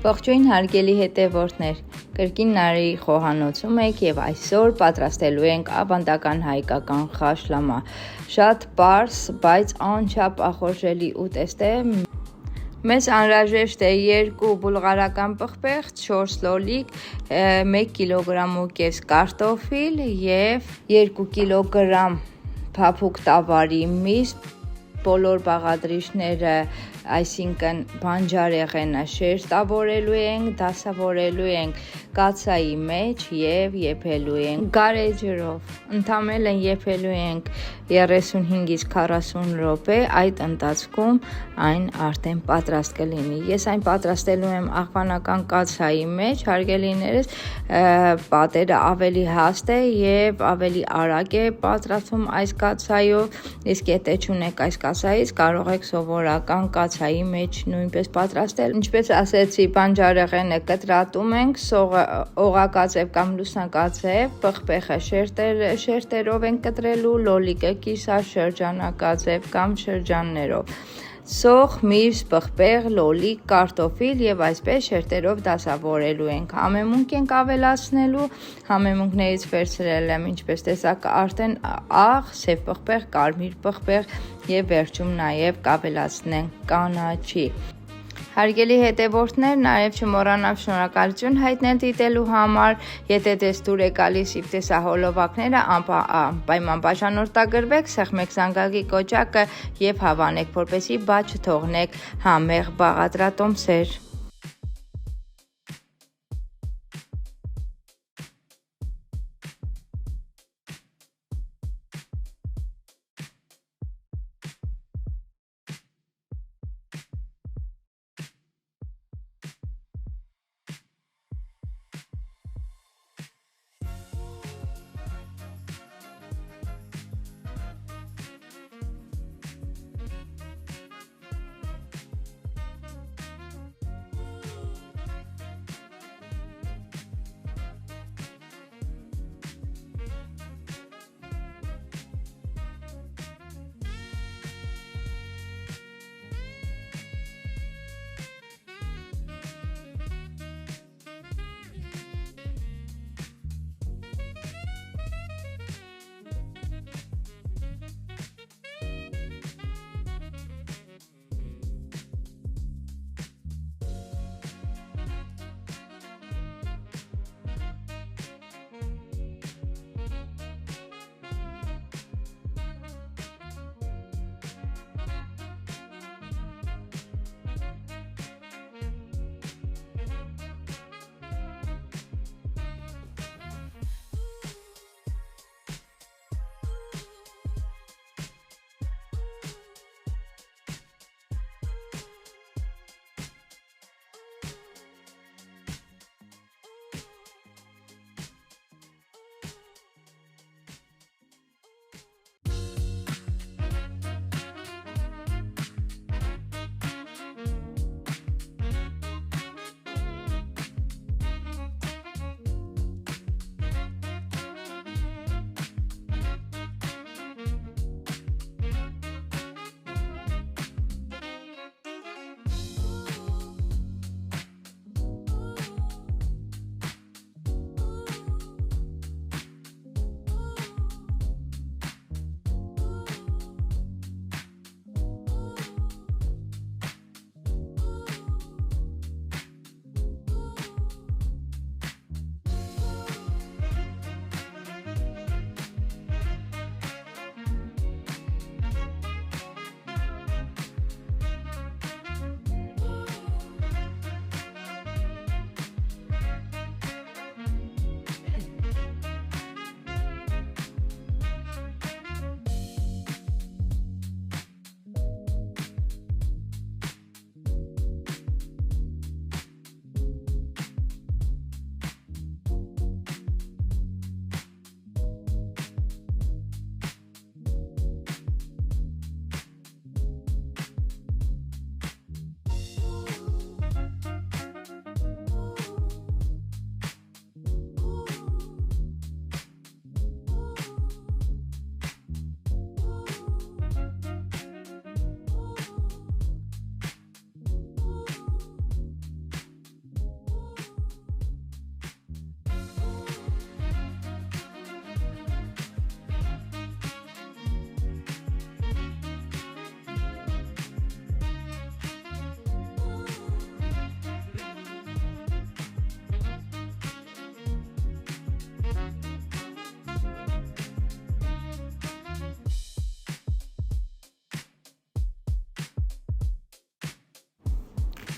Ողջույն հարգելի հետևորդներ, կրկին Նարեի խոհանոցում եք եւ այսօր պատրաստելու ենք ավանդական հայկական խաշլամա։ Շատ պարզ, բայց անչափ ախորժելի ուտեստ է։ Մեզ անհրաժեշտ է 2 բուլղարական պղպեղ, 4 լոլիկ, 1 կգ կարտոֆիլ եւ 2 կգ փափուկ տավարի միս։ Բոլոր բաղադրիչները, այսինքն բանջարեղենը շերտավորելու ենք, դասավորելու ենք կաթսայի մեջ եւ եփելու ենք գարեջրով։ Ընդամենը եփելու ենք 35-ից 40 րոպե, այդ ընթացքում այն արդեն պատրաստ կլինի։ Ես այն պատրաստելու եմ աղբանական կաթսայի մեջ, հարգելիներս, պատերը ավելի հաստ է եւ ավելի արագ է պատրաստվում այս կաթսայով, իսկ եթե չունեք այս կաթսայից, կարող եք սովորական կաթսայի մեջ նույնպես պատրաստել։ Ինչպես ասեցի, բանջարեղենը կտրատում ենք օղակաձև կամ լուսնակաձև, պղպեղը շերտերով ենք կտրելու, լոլիկը կիսաշրջանակաձև կամ շրջաններով։ Սոխ, միս, պղպեղ, լոլիկ, կարտոֆիլ եւ այսպես շերտերով դասավորելու ենք։ Համեմունք ենք ավելացնելու, համեմունքներից վերցրել եմ, ինչպես տեսակ, արդեն աղ, սև պղպեղ, կարմիր պղպեղ եւ վերջում նաեւ կավելացնենք կանաչի։ Հարգելի հետևորդներ, նաև չմոռանաք շնորհակալություն հայտնել դիտելու համար, եթե դες դուր է գալիս իմ տեսահոլովակները, անպայման բաժանորդագրվեք, սեղմեք զանգակի կոճակը եւ հավանեք, որպեսզի բաց չթողնեք համեղ բաղադրատոմսեր։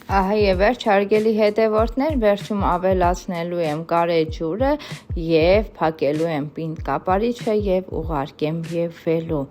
Ահա եւ վերջ հարգելի հետևորդներ, վերջում ավելացնելու եմ կարե ջուրը եւ փակելու եմ պինդ կապարիչը եւ ուղարկեմ եվվելու։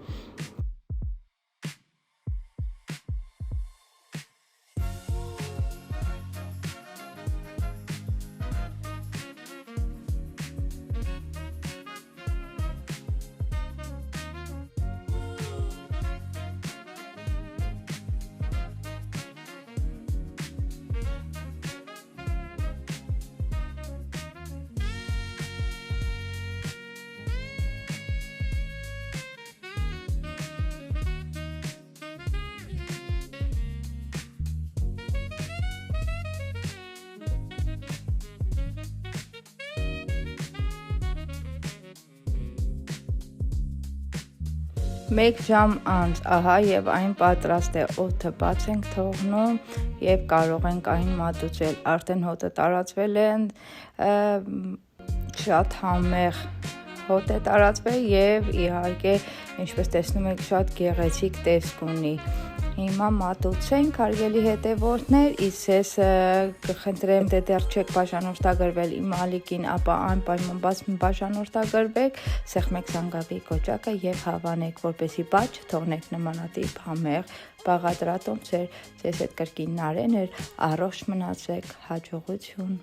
Մեկ ժամ անց, ահա եւ այն պատրաստ է, օդը բաց ենք թողնում եւ կարող ենք այն մատուցել, արդեն հոտը տարածվել է, շատ համեղ հոտ է տարածվել եւ իհարկե, ինչպես տեսնում եք, շատ գեղեցիկ տեսք ունի։ Հիմա մատուցենք, հարգելի հետևորդներ, իսկ կխնդրեմ, թե դեռ չեք բաժանորդագրվել իմ ալիքին, ապա անպայման բաժանորդագրվեք, սեղմեք զանգակի կոճակը եւ հավանեք, որպեսզի բաց չթողնեք նմանատիպ համեղ բաղադրատոմսեր։ Ձեզ հետ կրկին Նարեն էր, առողջ մնացեք, հաջողություն։